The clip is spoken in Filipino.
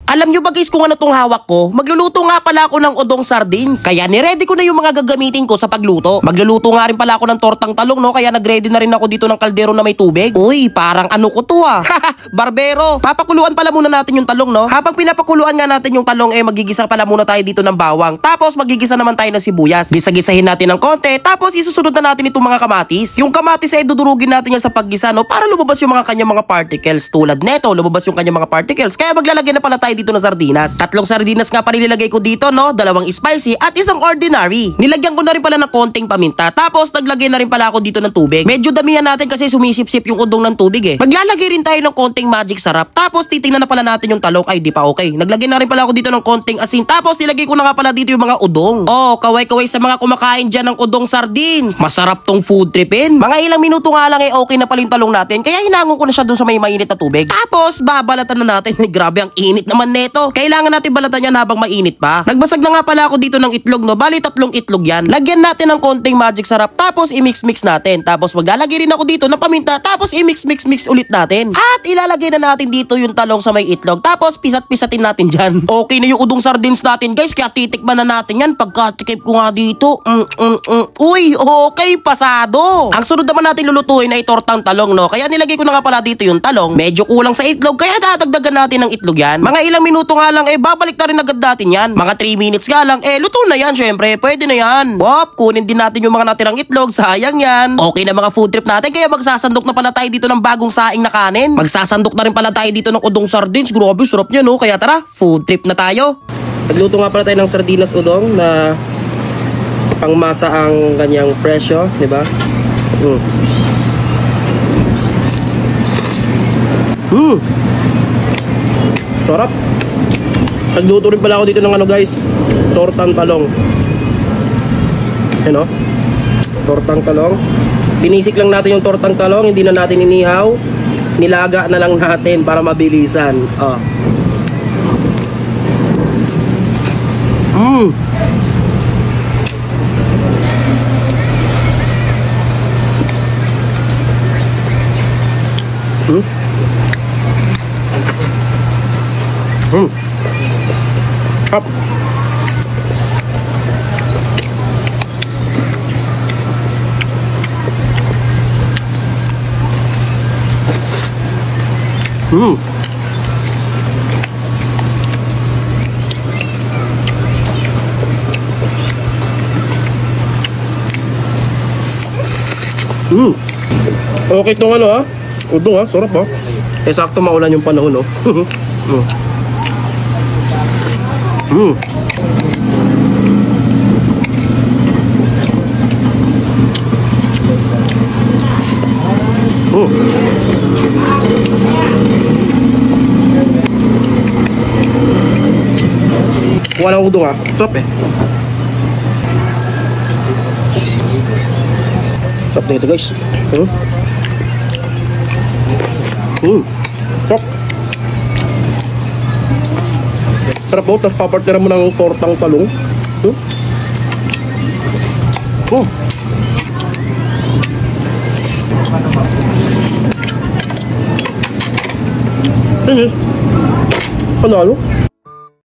Alam nyo ba guys kung ano tong hawak ko? Magluluto nga pala ako ng udong sardines. Kaya niready ko na yung mga gagamitin ko sa pagluto. Magluluto nga rin pala ako ng tortang talong, no? Kaya nagready na rin ako dito ng kaldero na may tubig. Uy, parang ano ko to ah. Barbero. Papakuluan pala muna natin yung talong, no? Habang pinapakuluan nga natin yung talong, magigisa pala muna tayo dito ng bawang. Tapos magigisa naman tayo ng sibuyas. Gisa-gisahin natin ng konti. Tapos isusunod na natin itong mga kamatis. Yung kamatis ay dudurugin natin yan sa paggisa, no? Para lumabas yung mga kanyang mga particles. Tulad neto, lumabas yung kanyang mga particles. Kaya maglalagay na pala tayo dito ng sardinas. 3 sardinas nga pa nilagay ko dito, no? 2 spicy at 1 ordinary. Nilagyan ko na rin pala ng konting paminta. Tapos naglagay na rin pala ako dito ng tubig. Medyo damihan natin kasi sumisip-sip yung udong ng tubig eh. Maglalagay rin tayo ng konting magic sarap. Tapos titingnan na pala natin yung talong. Ay, di pa okay. Naglagay na rin pala ako dito ng konting asin. Tapos nilagay ko na nga pala dito yung mga udong. Oh, kaway-kaway sa mga kumakain dyan ng udong sardines. Masarap tong food tripin. Mga ilang minuto nga lang okay na pala yung talong natin. Kaya hinangon ko na siya dun sa may mainit na tubig. Tapos babalatan na natin. Ay, grabe ang init naman neto. Kailangan natin balatan yan habang mainit pa. Nagbasag na nga pala ako dito ng itlog, no? Bali 3 itlog yan. Lagyan natin ng konting magic sarap. Tapos i-mix-mix natin. Tapos maglalagay rin ako dito ng paminta. Tapos i-mix-mix-mix ulit natin. At ilalagay na natin dito yung talong sa may itlog. Tapos pisat-pisatin natin dyan. Okay na yung udong sardines natin guys. Kaya titikman na natin yan. Pagka-tikip ko nga dito. Uy, okay, pasado. Ang sunod naman natin lulutuin ay tortang talong, no? Kaya nilagay ko na nga pala dito yung talong. Medyo kulang sa itlog. Kaya dadagdagan natin ng itlog yan. Mga ilang minuto nga lang babalik na rin agad natin yan. Mga 3 minutes nga lang luto na yan syempre. Pwede na yan. Wop, kunin din natin yung mga natirang itlog. Sayang yan. Okay na mga food trip natin. Kaya magsasandok na pala tayo dito ng bagong saing na kanin. Magsasandok na rin pala tayo dito ng udong sardines. Grabe, sarap niya, no? Kaya tara, food trip na tayo. Nagluto nga pala tayo ng sardinas udong na pangmasa ang kanyang presyo, di ba? Sarap. Nagluto rin pala ako dito ng ano guys, tortang talong. Ano? Tortang talong. Pinisik lang natin yung tortang talong, hindi na natin inihaw. Nilaga na lang natin para mabilisan. Up. Okay itong ano udong sarap sakto maulan yung panahon Walang udong sarap sarap na ito guys. Sarap. Sarap po. Tapos papartira mo ng tortang talong. Panalo.